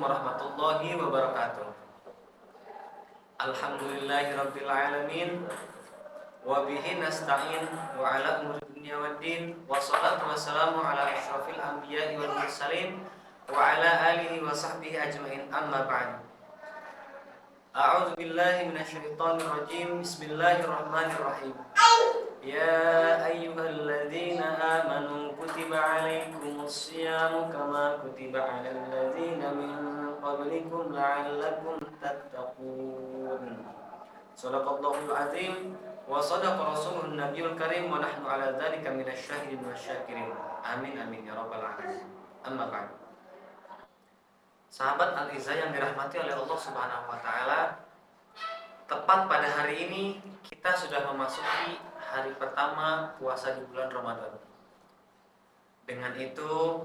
warahmatullahi wabarakatuh. Alhamdulillahirabbil alamin wa bihi nasta'in wa ala umuri dunya waddin wassalatu wassalamu ala asyrafil anbiya'i wal mursalin wa ala alihi wa sahbihi ajmain, amma ba'd. A'udzu billahi minasyaitonir rajim. Bismillahirrahmanirrahim. Ya ayyuhalladzina amanu kutiba 'alaikumus syiyamu kama kutiba 'alal ladzina min qablikum la'allakum tattaqun. Shadaqallahul azim wa shadaqa rasuluhun nabiyul karim wa nahnu 'ala dzalika minasyahidin wasyakirin. Amin amin ya rabbal alamin. Amma ba'd. Sahabat Al-Izzah yang dirahmati oleh Allah Subhanahu wa taala, tepat pada hari ini kita sudah memasuki hari pertama puasa di bulan Ramadan. Dengan itu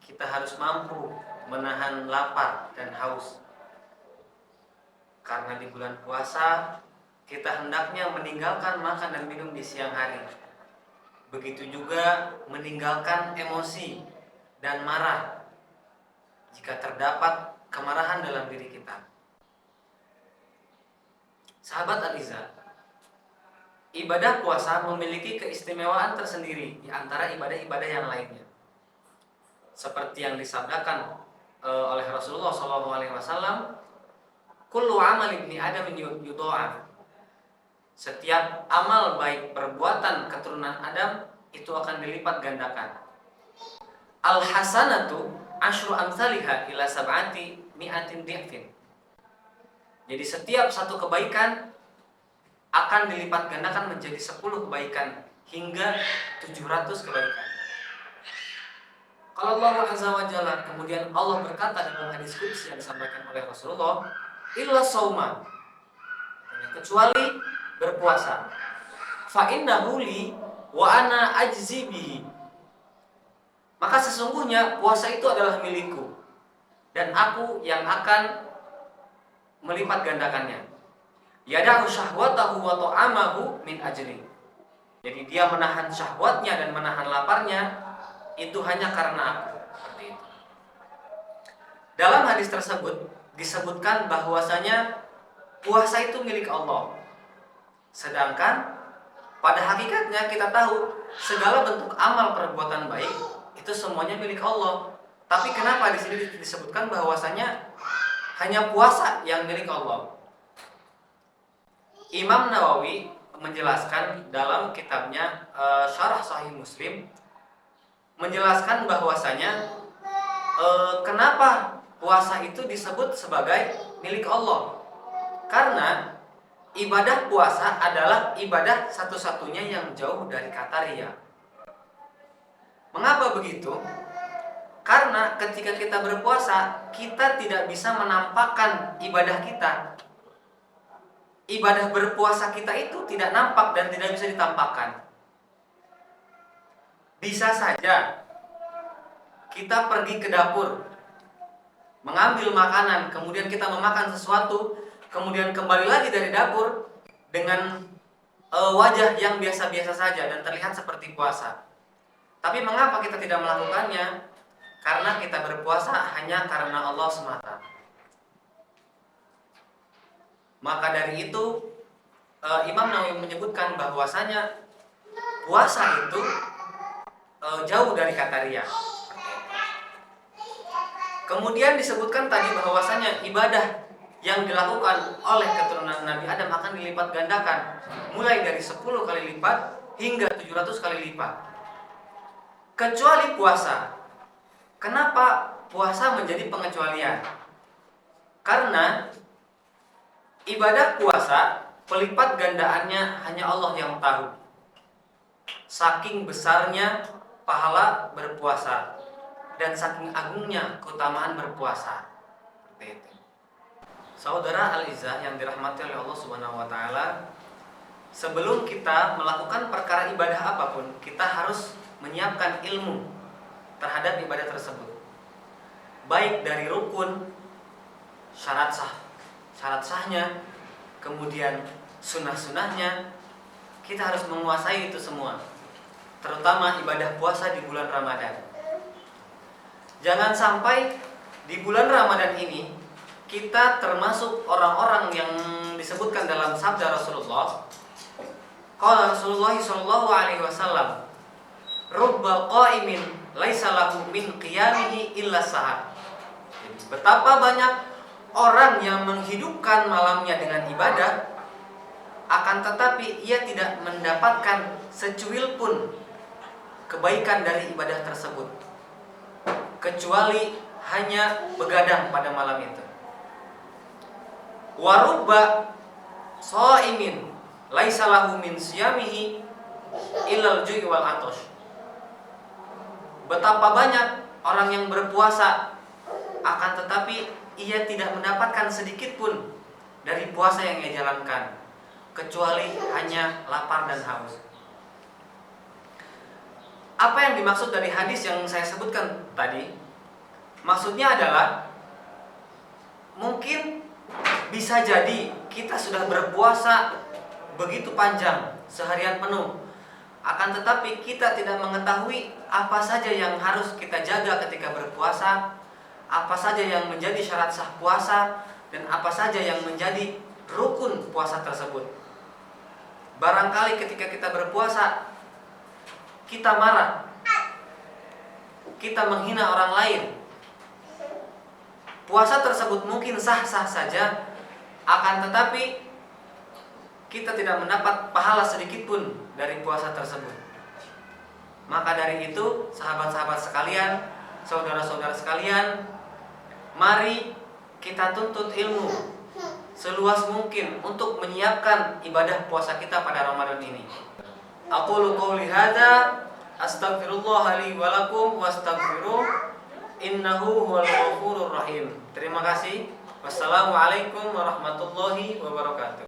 kita harus mampu menahan lapar dan haus. Karena di bulan puasa kita hendaknya meninggalkan makan dan minum di siang hari. Begitu juga meninggalkan emosi dan marah jika terdapat kemarahan dalam diri kita. Sahabat Al-Izzah, ibadah puasa memiliki keistimewaan tersendiri di antara ibadah-ibadah yang lainnya. Seperti yang disabdakan oleh Rasulullah SAW, kullu amal ibni adam yudha'af. Setiap amal baik perbuatan keturunan Adam itu akan dilipat gandakan. Al hasanatu asyru amsalihha ila sab'ati mi'atin dhifin. Jadi setiap satu kebaikan akan dilipat gandakan menjadi 10 kebaikan hingga 700 kebaikan. Kalau Allah Azza wa Jalla, kemudian Allah berkata dalam hadis qudsi yang disampaikan oleh Rasulullah, illa shauma, kecuali berpuasa. Fa innahu li wa ana ajzi bihi. Maka sesungguhnya puasa itu adalah milikku dan aku yang akan melipat gandakannya. Yada'u syahwatahu wa ta'amahu min ajli. Jadi dia menahan syahwatnya dan menahan laparnya itu hanya karena aku. Seperti itu. Dalam hadis tersebut disebutkan bahwasanya puasa itu milik Allah. Sedangkan pada hakikatnya kita tahu segala bentuk amal perbuatan baik itu semuanya milik Allah. Tapi kenapa di sini disebutkan bahwasanya hanya puasa yang milik Allah? Imam Nawawi menjelaskan dalam kitabnya Syarah Sahih Muslim, menjelaskan bahwasanya kenapa puasa itu disebut sebagai milik Allah. Karena ibadah puasa adalah ibadah satu-satunya yang jauh dari kata riya. Mengapa begitu? Karena ketika kita berpuasa, kita tidak bisa menampakkan ibadah kita. Ibadah berpuasa kita itu tidak nampak dan tidak bisa ditampakkan. Bisa saja kita pergi ke dapur, mengambil makanan, kemudian kita memakan sesuatu, kemudian kembali lagi dari dapur dengan wajah yang biasa-biasa saja dan terlihat seperti puasa. Tapi mengapa kita tidak melakukannya? Karena kita berpuasa hanya karena Allah semata. Maka dari itu Imam Nawawi menyebutkan bahwasanya puasa itu jauh dari kata riya. Kemudian disebutkan tadi bahwasanya ibadah yang dilakukan oleh keturunan Nabi Adam akan dilipat gandakan, mulai dari 10 kali lipat hingga 700 kali lipat. Kecuali puasa. Kenapa puasa menjadi pengecualian? Karena ibadah puasa pelipat gandaannya hanya Allah yang tahu. Saking besarnya pahala berpuasa dan saking agungnya keutamaan berpuasa. Seperti itu. Saudara Al-Izzah yang dirahmati oleh Allah Subhanahu wa taala, sebelum kita melakukan perkara ibadah apapun, kita harus menyiapkan ilmu terhadap ibadah tersebut. Baik dari rukun, syarat sahnya, kemudian sunnah-sunnahnya, kita harus menguasai itu semua. Terutama ibadah puasa di bulan Ramadan. Jangan sampai Di bulan Ramadan ini kita termasuk orang-orang yang disebutkan dalam sabda Rasulullah. Qala Rasulullah sallallahu alaihi wasallam, "Rubba qa'imin laisa lahu min qiyamihi illa sahar." Betapa banyak orang yang menghidupkan malamnya dengan ibadah, akan tetapi ia tidak mendapatkan secuil pun kebaikan dari ibadah tersebut, kecuali hanya begadang pada malam itu. Warubba shaimin laisa lahu min siyamihi illal ju'i wal atash. Betapa banyak orang yang berpuasa, akan tetapi ia tidak mendapatkan sedikit pun dari puasa yang ia jalankan, kecuali hanya lapar dan haus. Apa yang dimaksud dari hadis yang saya sebutkan tadi? Maksudnya adalah mungkin bisa jadi kita sudah berpuasa begitu panjang, seharian penuh, akan tetapi kita tidak mengetahui apa saja yang harus kita jaga ketika berpuasa, apa saja yang menjadi syarat sah puasa, dan apa saja yang menjadi rukun puasa tersebut. Barangkali ketika kita berpuasa kita marah, kita menghina orang lain, puasa tersebut mungkin sah-sah saja, akan tetapi kita tidak mendapat pahala sedikit pun dari puasa tersebut. Maka dari itu, sahabat-sahabat sekalian, saudara-saudara sekalian, mari kita tuntut ilmu seluas mungkin untuk menyiapkan ibadah puasa kita pada Ramadan ini. Aqulu qouli hadza, astaghfirullah li wa lakum wastaghfiruh, innahu huwal ghafurur rahim. Terima kasih. Wassalamualaikum warahmatullahi wabarakatuh.